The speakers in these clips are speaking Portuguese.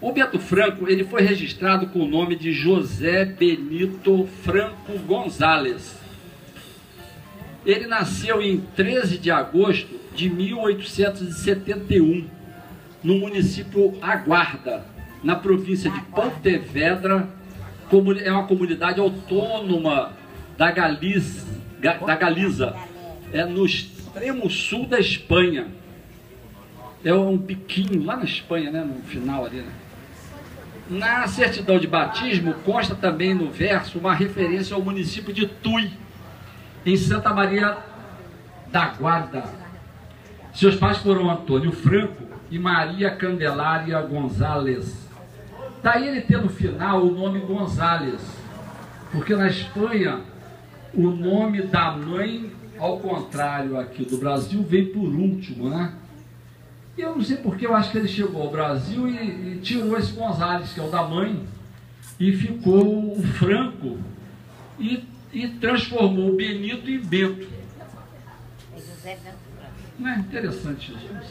O Beto Franco, ele foi registrado com o nome de José Benito Franco Gonzalez. Ele nasceu em 13 de agosto de 1871, no município Aguarda, na província de Pontevedra. É uma comunidade autônoma da Galiza, é no extremo sul da Espanha. É um piquinho lá na Espanha, né, no final ali, né? Na certidão de batismo consta também no verso uma referência ao município de Tui, em Santa Maria da Guarda. Seus pais foram Antônio Franco e Maria Candelária Gonzalez. Daí ele tem no final o nome Gonzalez, porque na Espanha o nome da mãe, ao contrário aqui do Brasil, vem por último, né? E eu não sei porque, eu acho que ele chegou ao Brasil e tirou esse Gonzalez, que é o da mãe, e ficou o Franco, e transformou o Benito em Bento. Não é interessante isso? Não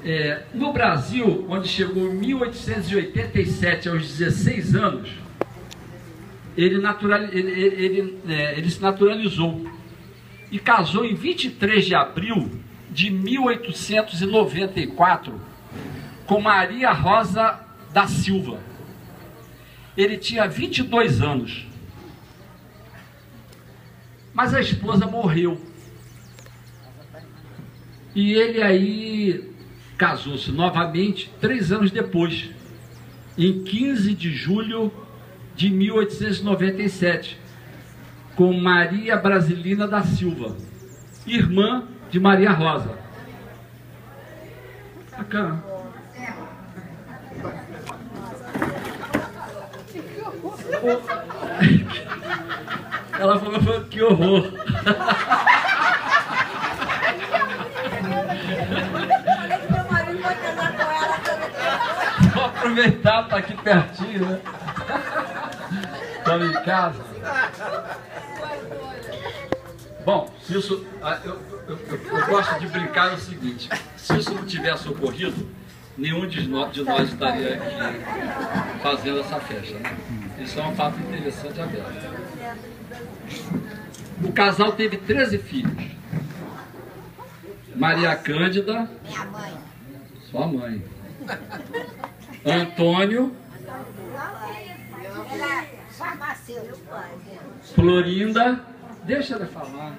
sei. No Brasil, onde chegou em 1887, aos 16 anos, ele se naturalizou e casou em 23 de abril de 1894 com Maria Rosa da Silva. Ele tinha 22 anos, mas a esposa morreu e ele aí casou-se novamente 3 anos depois, em 15 de julho de 1897, com Maria Brasilina da Silva, irmã de Maria Rosa. Bacana. Ela falou que horror. Vou aproveitar, tá aqui pertinho, né? Estamos em casa. Bom, se isso, eu gosto de brincar o seguinte: se isso não tivesse ocorrido, nenhum de nós estaria aqui fazendo essa festa, né? Isso é um fato interessante aberto. O casal teve 13 filhos. Maria Cândida, minha mãe, sua mãe. Antônio, Florinda, deixa ela falar.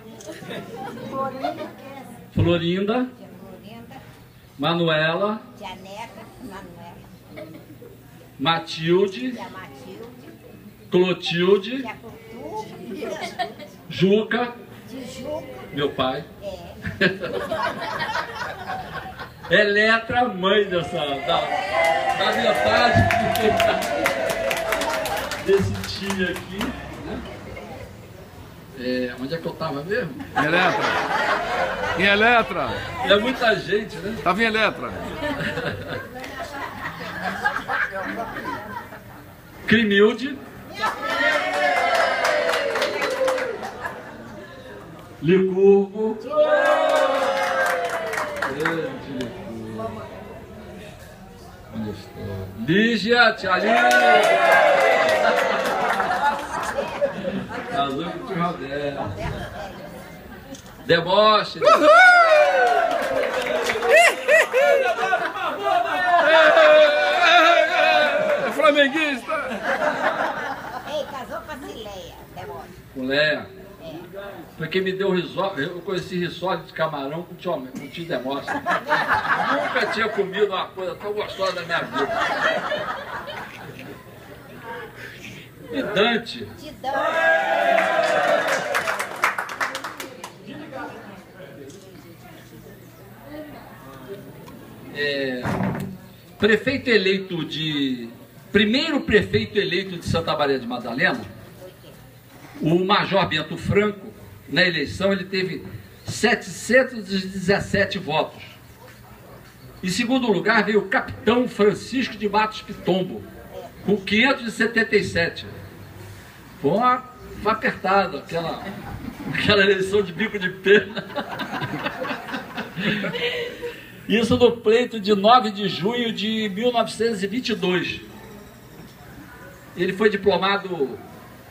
Florinda, Manuela, Matilde, Clotilde, Juca, meu pai, Eletra, mãe da metade desse tio aqui, né? Onde é que eu estava mesmo? Em Eletra. Em Eletra. É muita gente, né? Estava em Eletra. Crimilde, Licurgo, Lígia, tia Lígia, casou com o tio Roberto, Deboche, flamenguista. Ei, casou com a Cileia, Deboche. Com Léa. Foi quem me deu risole. Eu conheci risole de camarão com o tio Demócio. Nunca tinha comido uma coisa tão gostosa da minha vida. E Dante. Prefeito eleito de... Primeiro prefeito eleito de Santa Maria de Madalena, o Major Bento Franco, na eleição, ele teve 717 votos. Em segundo lugar veio o capitão Francisco de Matos Pitombo, com 577. Foi uma apertada, aquela eleição de bico de pena. Isso no pleito de 9 de junho de 1922. Ele foi diplomado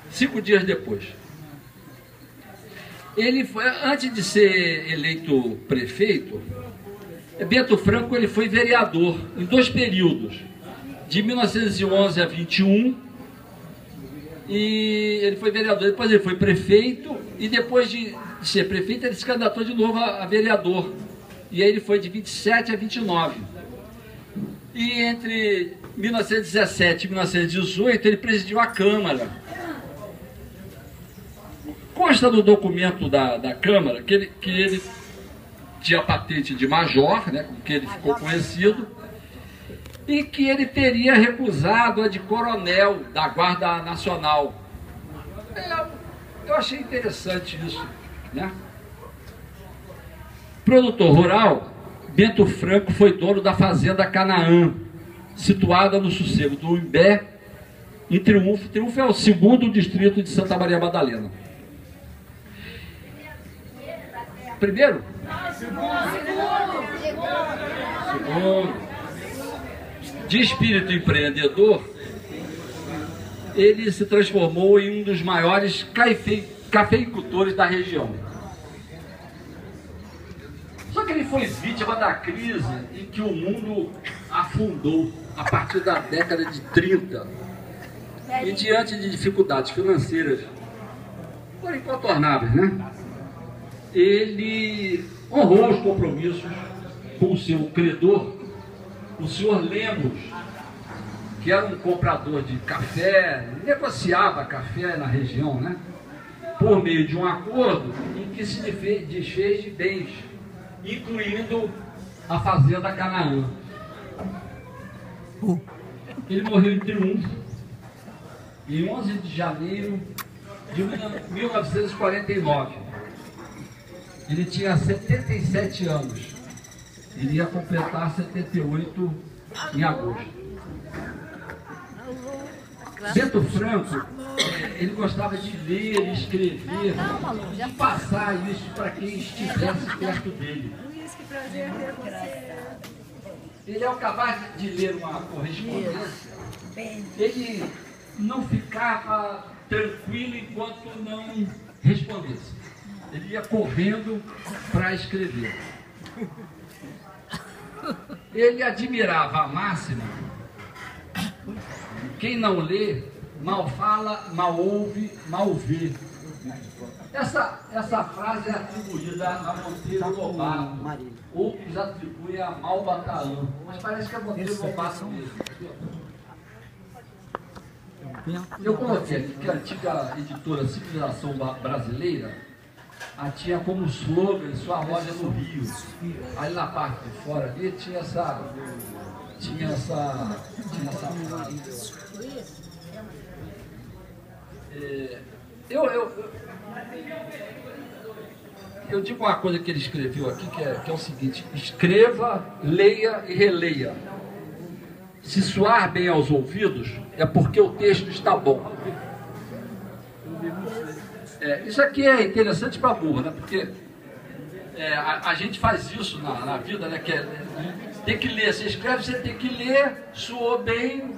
5 dias depois. Ele foi, antes de ser eleito prefeito, Bento Franco ele foi vereador em 2 períodos, de 1911 a 21, e ele foi vereador, depois ele foi prefeito, e depois de ser prefeito ele se candidatou de novo a vereador, e aí ele foi de 27 a 29. E entre 1917 e 1918 ele presidiu a Câmara. Consta no documento da Câmara que ele tinha a patente de major, né, com que ele ficou conhecido, e que ele teria recusado a de coronel da Guarda Nacional. Eu achei interessante isso, né? Produtor rural, Bento Franco foi dono da fazenda Canaã, situada no sossego do Imbé, em Triunfo. Triunfo é o 2º distrito de Santa Maria Madalena. Primeiro? Segundo. De espírito empreendedor, ele se transformou em um dos maiores cafeicultores da região. Só que ele foi vítima da crise em que o mundo afundou a partir da década de 30. E diante de dificuldades financeiras, porém incontornáveis, né? Ele honrou os compromissos com o seu credor, o senhor Lemos, que era um comprador de café, negociava café na região, né? Por meio de um acordo em que se desfez de bens, incluindo a fazenda Canaã. Ele morreu em Triunfo, em 11 de janeiro de 1949. Ele tinha 77 anos. Ele ia completar 78 em agosto. Bento Franco, ele gostava de ler e escrever e passar isso para quem estivesse perto dele. Ele, ao acabar de ler uma correspondência, ele não ficava tranquilo enquanto não respondesse. Ele ia correndo para escrever. Ele admirava a máxima: quem não lê, mal fala, mal ouve, mal vê. Essa frase é atribuída a Monteiro Lobato. Outros atribuem a Malba Tahan, mas parece que é Monteiro Lobato mesmo. Eu coloquei aqui que a antiga editora Civilização Brasileira tinha como slogan sua loja no Rio. Aí na parte de fora ali tinha essa frase. Eu digo uma coisa que ele escreveu aqui, que é o seguinte: escreva, leia e releia. Se soar bem aos ouvidos, é porque o texto está bom. Isso aqui é interessante para burro, né? Porque a gente faz isso na vida, né? Que tem que ler. Você escreve, você tem que ler, soou bem,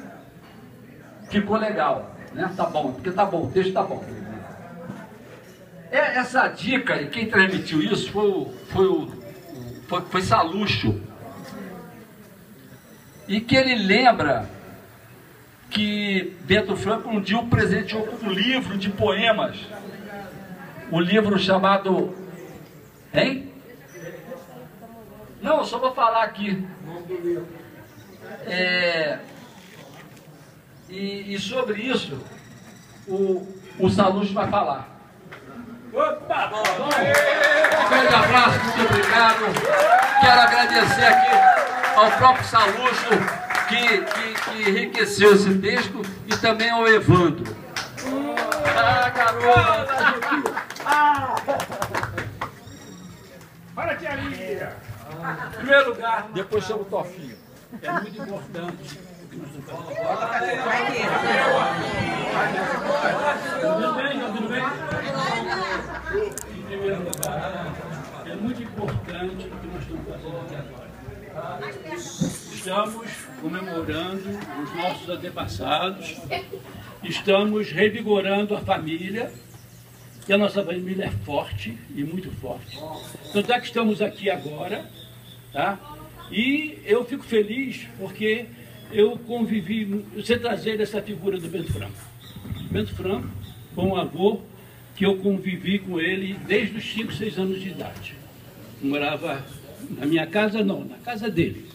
ficou legal, né? Tá bom, porque tá bom, o texto tá bom. Essa dica, e quem transmitiu isso foi Sallusto. E que ele lembra que Bento Franco um dia o presenteou com um livro de poemas. Um livro chamado... Hein? Não, eu só vou falar aqui. E sobre isso, o Sallusto vai falar. Opa! Bom, um grande abraço, muito obrigado. Quero agradecer aqui ao próprio Sallusto, que enriqueceu esse texto, e também ao Evandro. Garoto! Olha que alegria! Em primeiro lugar, depois chama o Tofinho. É muito importante. Tudo bem? Tudo bem? Em primeiro lugar, é muito importante o que nós estamos fazendo aqui agora. Estamos comemorando os nossos antepassados, estamos revigorando a família, e a nossa família é forte e muito forte. Tanto é que estamos aqui agora, tá? E eu fico feliz porque eu convivi, você trazer essa figura do Bento Franco. Bento Franco foi um avô que eu convivi com ele desde os 5, 6 anos de idade. Eu morava na minha casa, não, na casa dele.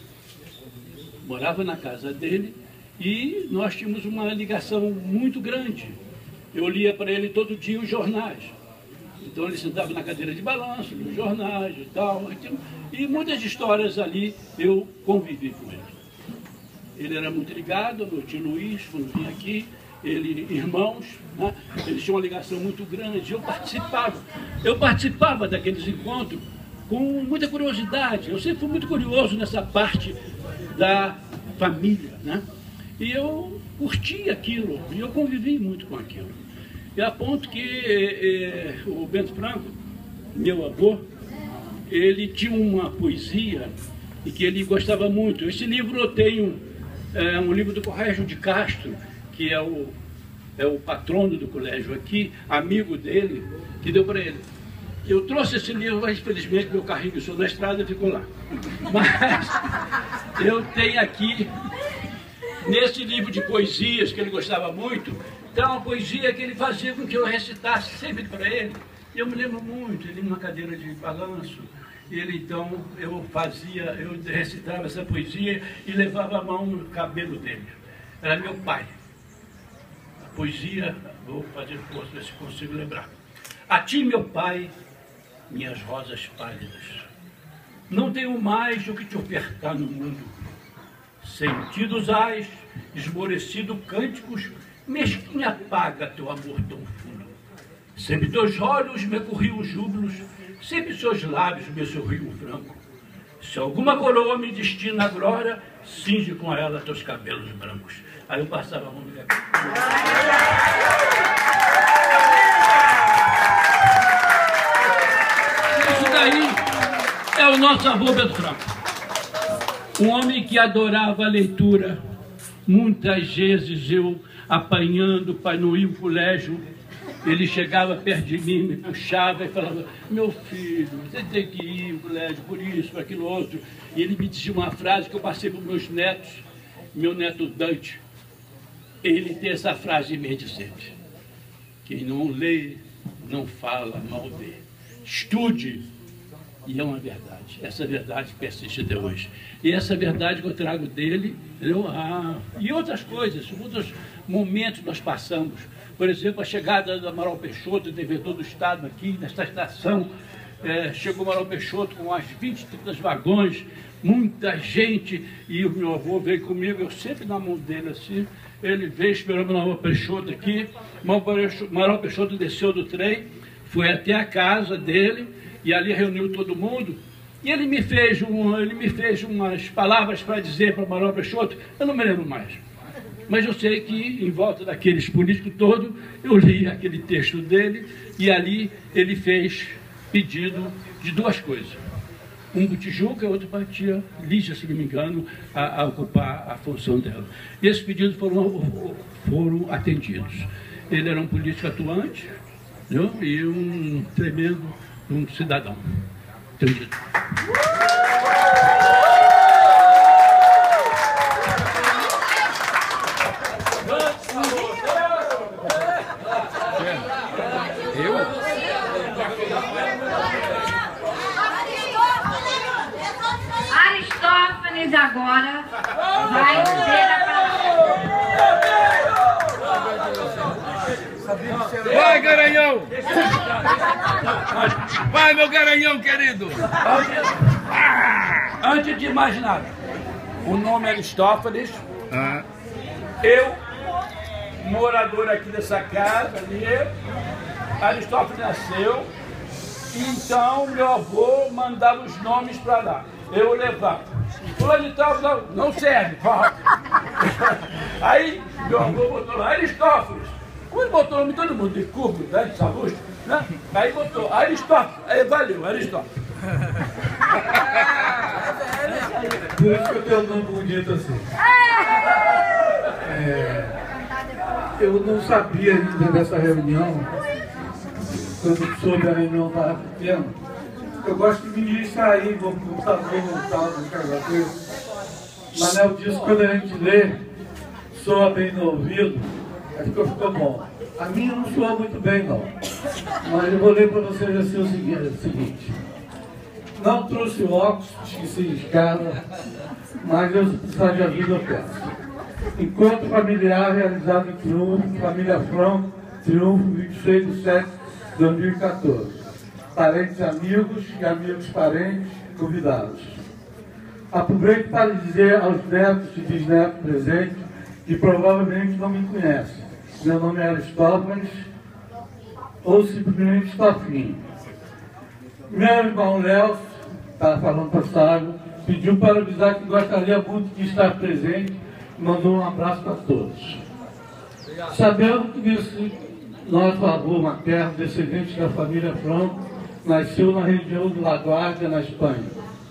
Morava na casa dele e nós tínhamos uma ligação muito grande. Eu lia para ele todo dia os jornais. Então ele sentava na cadeira de balanço, lia os jornais e tal. E muitas histórias ali eu convivi com ele. Ele era muito ligado ao meu tio Luiz, quando vinha aqui. Ele, irmãos, né? Eles tinham uma ligação muito grande. Eu participava daqueles encontros com muita curiosidade. Eu sempre fui muito curioso nessa parte da família, né? E eu curti aquilo, e eu convivi muito com aquilo. E a ponto que o Bento Franco, meu avô, ele tinha uma poesia e que ele gostava muito. Esse livro eu tenho, um livro do Corrégio de Castro, que é o patrono do colégio aqui, amigo dele, que deu para ele. Eu trouxe esse livro, mas infelizmente meu carrinho só na estrada ficou lá. Mas eu tenho aqui, nesse livro de poesias que ele gostava muito, tem uma poesia que ele fazia com que eu recitasse sempre para ele. Eu me lembro muito, ele numa cadeira de balanço, ele então, eu recitava essa poesia e levava a mão no cabelo dele. Era meu pai. A poesia, vou fazer força, ver se consigo lembrar. A ti, meu pai, minhas rosas pálidas, não tenho mais o que te ofertar no mundo. Sentidos ais, esmorecido cânticos, mesquinha paga teu amor tão fundo. Sempre teus olhos me corriam júbilos, sempre seus lábios me sorriam franco. Se alguma coroa me destina a glória, cinge com ela teus cabelos brancos. Aí eu passava a mão no cabelo. Isso daí é o nosso avô Bento Franco. Um homem que adorava a leitura. Muitas vezes eu, apanhando para não ir ao colégio, ele chegava perto de mim, me puxava e falava: meu filho, você tem que ir ao colégio por isso, por aquilo outro. E ele me dizia uma frase que eu passei para os meus netos, meu neto Dante. Ele tem essa frase em mente sempre: quem não lê, não fala, mal vê. Estude. E é uma verdade. Essa verdade persiste até hoje. E essa verdade que eu trago dele, e outras coisas, outros momentos que nós passamos. Por exemplo, a chegada do Amaral Peixoto, devedor do Estado aqui, nesta estação. Chegou o Amaral Peixoto com umas 20, 30 vagões, muita gente, e o meu avô veio comigo, eu sempre na mão dele assim. Ele veio esperando o Amaral Peixoto aqui. O Amaral Peixoto desceu do trem, foi até a casa dele, e ali reuniu todo mundo, e ele me fez umas palavras para dizer para o Amaral Peixoto, eu não me lembro mais. Mas eu sei que em volta daqueles políticos todos, eu li aquele texto dele, e ali ele fez pedido de duas coisas. Um para Tijuca e outro para a tia Lígia, se não me engano, a ocupar a função dela. E esses pedidos foram atendidos. Ele era um político atuante, entendeu? E um tremendo cidadão. Entendido. Aristófanes agora vai dizer a palavra. Vai, Garanhão! Vai, meu Garanhão querido! Antes de mais nada, o nome é Aristófanes. Eu, morador aqui dessa casa, Aristófanes nasceu, então meu avô mandava os nomes para lá. Eu levava. Fulano de tal, não serve. Aí meu avô botou lá Aristófanes. Quando botou o nome, todo mundo de Cuba, né, de Salusto, né? Aí botou Aristófanes. Aí valeu, Aristófanes. Por isso que eu tenho um nome bonito assim. Eu não sabia ainda dessa reunião, quando soube a reunião estava pequena. Eu gosto de me distrair, vou para o computador, montar, aquela coisa. Manel disse que quando a gente lê, soa bem no ouvido, aí ficou bom. A minha não soa muito bem, não. Mas eu vou ler para vocês assim o seguinte. Não trouxe óculos, esqueci de escada, mas eu precisava de ajuda, eu peço. Encontro familiar realizado em Triunfo, família Franco, Triunfo, 26 de 7 de 2014. Parentes e amigos parentes convidados. Aproveito para dizer aos netos e bisnetos presentes que provavelmente não me conhecem. Meu nome é Aristófanes, ou simplesmente Estofinho. Meu irmão Léo, está falando passado, pediu para avisar que gostaria muito de estar presente e mandou um abraço para todos. Sabendo que nesse nosso avô materno, descendente da família Franco, nasceu na região de La Guardia, na Espanha.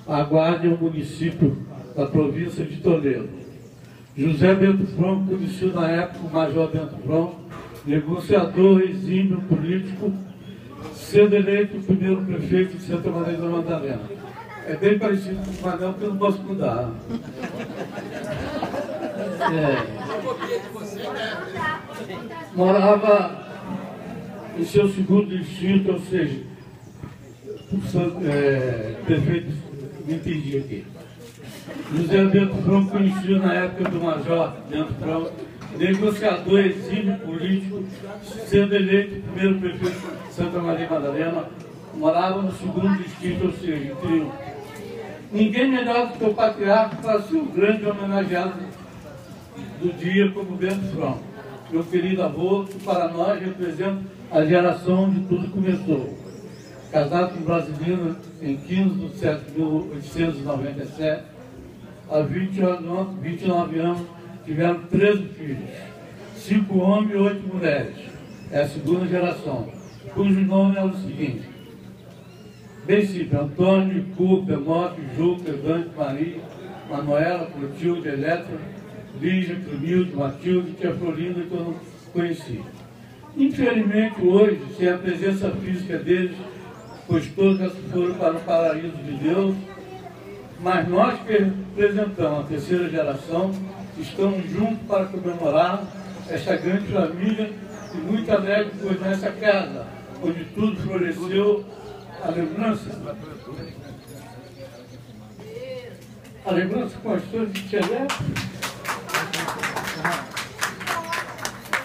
La Guardia é um município da província de Toledo. José Bento Franco, conhecido na época o Major Bento Franco, negociador, exímio político, sendo eleito o primeiro prefeito de Santa Maria da Madalena. É bem parecido com o Manel, que eu não posso mudar. Morava em seu segundo distrito, ou seja, prefeito, me entendi aqui. José Bento Franco, conhecido na época do Major Bento Franco, negociador, exímio político, sendo eleito o primeiro prefeito de Santa Maria Madalena, morava no segundo distrito, ou seja, em Triunfo. Ninguém melhor do que o patriarca para ser o grande homenageado do dia como Bento Franco. Meu querido avô, que para nós representa a geração onde tudo começou. Casado com brasileiro em 15 de setembro de 1897, há 29 anos, tiveram 13 filhos, 5 homens e 8 mulheres. É a segunda geração, cujo nome é o seguinte: bem simples: Antônio, Cuca, Moto, Juca, Dante, Maria, Manuela, Clotilde, Eletra, Lígia, Clemilde, Matilde, tia Florinda, que eu não conheci. Infelizmente, hoje, sem a presença física deles, pois todos já foram para o paraíso de Deus, mas nós que representamos a terceira geração, estamos juntos para comemorar esta grande família e muito alegre, pois nessa casa, onde tudo floresceu, a lembrança com a história de Tchelé.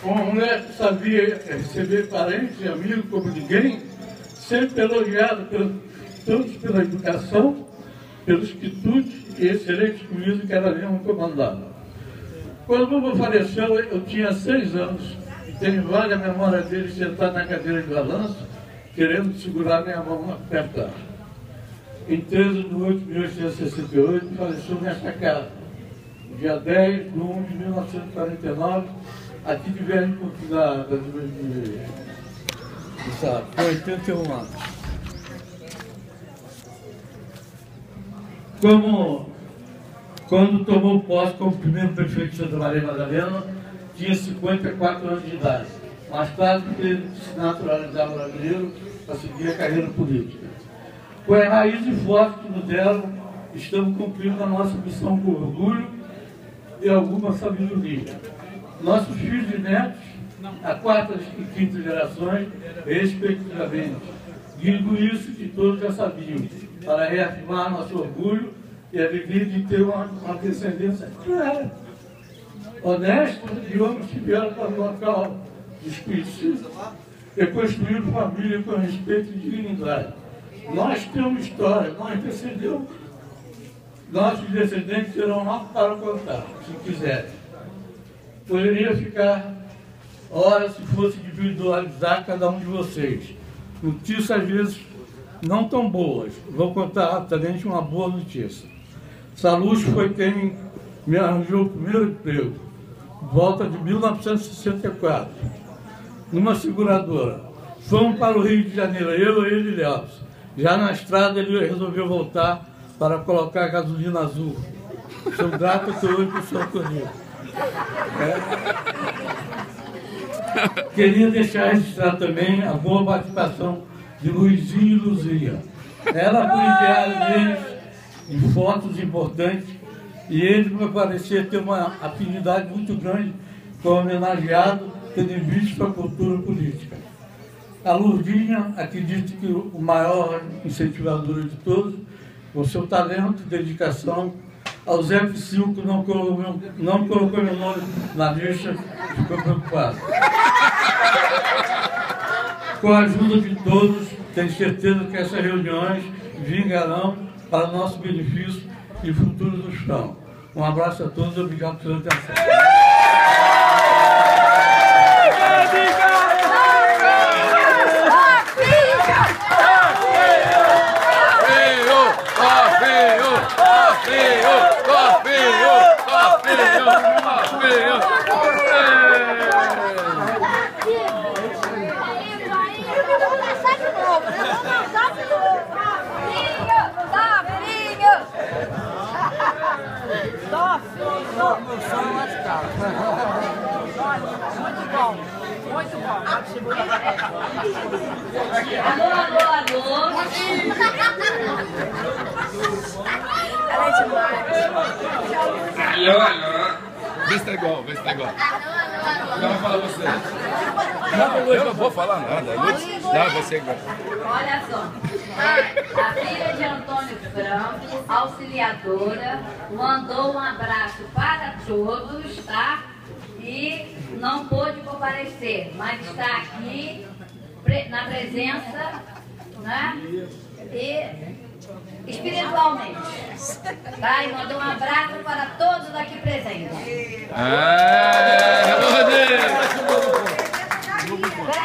Uma mulher que sabia receber parentes e amigos como ninguém, sempre elogiada tanto pela educação, pelos quitutes e excelentes comidas que ela mesma comandava. Quando o Bubu faleceu, eu tinha 6 anos e tenho vaga memória dele sentado na cadeira de balanço, querendo segurar minha mão apertada. Em 13 de 8 de 1868, faleceu nesta casa, dia 10 de 1 de 1949, aqui de Velho da com 81 anos. Quando tomou posse como primeiro prefeito de Santa Maria Madalena, tinha 54 anos de idade. Mais tarde, teve que se naturalizar brasileiro para seguir a carreira política. Com as raízes fortes que nos deram, estamos cumprindo a nossa missão com orgulho e alguma sabedoria. Nossos filhos e netos, a 4ª e 5ª gerações, respectivamente. Digo isso que todos já sabiam, para reafirmar nosso orgulho e a alegria de ter uma descendência clara, honesta, de homens que vieram para o local desconhecido e construíram família com respeito e dignidade. Nós temos história, nossos descendentes terão algo para contar, se quiserem. Poderia ficar horas se fosse individualizar cada um de vocês. Notícias às vezes não tão boas. Vou contar rapidamente uma boa notícia. Saluxo foi quem me arranjou o primeiro emprego, volta de 1964, numa seguradora. Fomos para o Rio de Janeiro, eu, ele e Léo. Já na estrada ele resolveu voltar para colocar gasolina azul Sou grato que hoje estou comigo. Queria deixar registrado também a boa participação de Luizinho e Luzia. Ela foi enviada deles em fotos importantes e ele me parecia ter uma afinidade muito grande com o homenageado, tendo em vista a cultura política. A Lourdinha, acredito que o maior incentivador de todos, com seu talento e dedicação. Ao Zé Psyu, que não colocou meu nome na lista, ficou preocupado. Com a ajuda de todos, tenho certeza que essas reuniões vingarão para nosso benefício e futuro do chão. Um abraço a todos, obrigado pela atenção. Muito bom. Alô, alô, alô. Ela é demais. Alô, alô. Vê se tá igual, vê se tá igual. Agora fala você. Eu não vou falar nada. Não, você igual. Olha só. A filha de Antônio Franco, auxiliadora, mandou um abraço para todos, tá? E não pôde comparecer, mas está aqui na presença, né? E espiritualmente, tá? E mandou um abraço para todos aqui presentes.